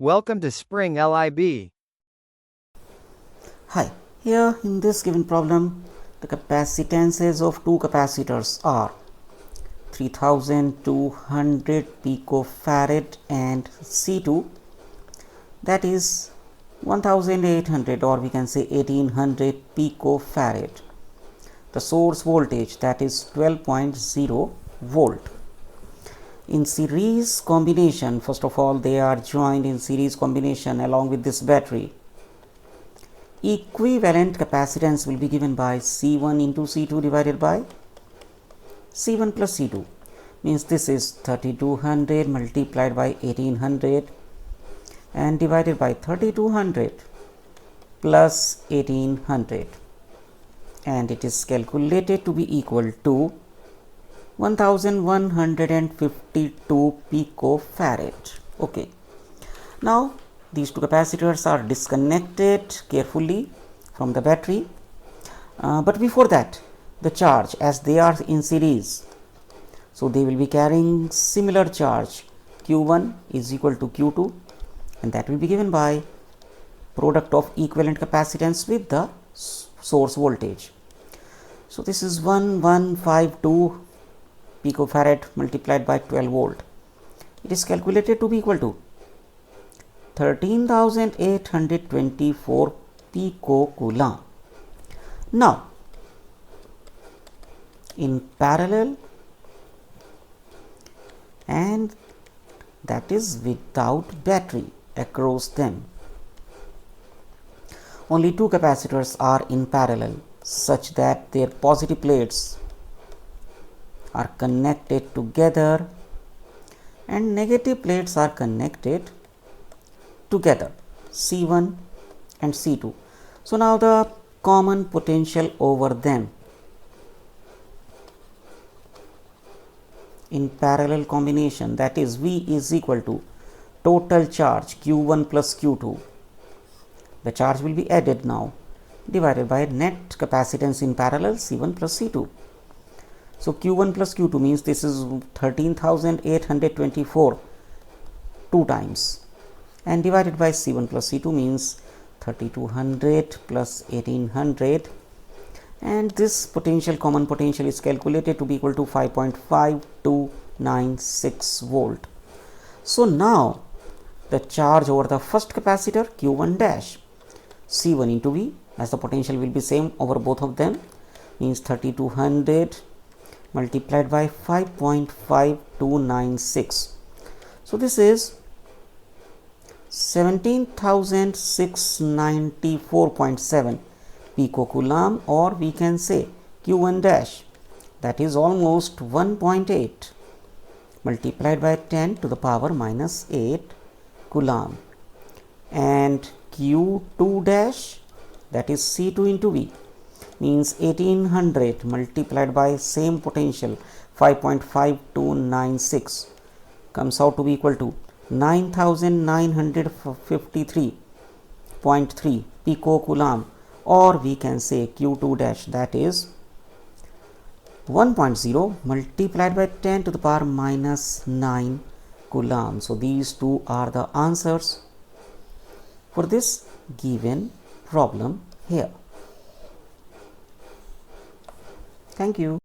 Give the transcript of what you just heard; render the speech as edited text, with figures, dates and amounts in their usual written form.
Welcome to Spring LIB. Hi, here in this given problem, the capacitances of two capacitors are 3200 picofarad and C2, that is 1800, or we can say 1800 picofarad. The source voltage, that is 12.0 volt. In series combination, first of all, they are joined in series combination along with this battery. Equivalent capacitance will be given by C1 into C2 divided by C1 plus C2, means this is 3200 multiplied by 1800 and divided by 3200 plus 1800, and it is calculated to be equal to 1152 picofarad. Okay, now these two capacitors are disconnected carefully from the battery, but before that, the charge, as they are in series, so they will be carrying similar charge. Q1 is equal to Q2, and that will be given by product of equivalent capacitance with the source voltage. So this is 1152 picofarad multiplied by 12 volt. It is calculated to be equal to 13,824 picocoulomb. Now, in parallel, and that is without battery across them, only two capacitors are in parallel such that their positive plates are connected together and negative plates are connected together, C1 and C2. So now the common potential over them in parallel combination, that is V is equal to total charge Q1 plus Q2. The charge will be added now divided by net capacitance in parallel C1 plus C2. So Q1 plus Q2 means this is 13,824 two times, and divided by C1 plus C2 means 3200 plus 1800, and this potential, common potential, is calculated to be equal to 5.5296 volt. So now the charge over the first capacitor Q1 dash, C1 into V, as the potential will be same over both of them, means 3200 multiplied by 5.5296. So this is 17,694.7 picocoulomb, or we can say Q1 dash, that is almost 1.8 multiplied by 10 to the power minus 8 coulomb, and Q2 dash, that is C2 into V, means 1800 multiplied by same potential 5.5296 comes out to be equal to 9,953.3 picocoulomb, or we can say Q2 dash, that is 1.0 multiplied by 10 to the power minus 9 coulomb. So these two are the answers for this given problem here. Thank you.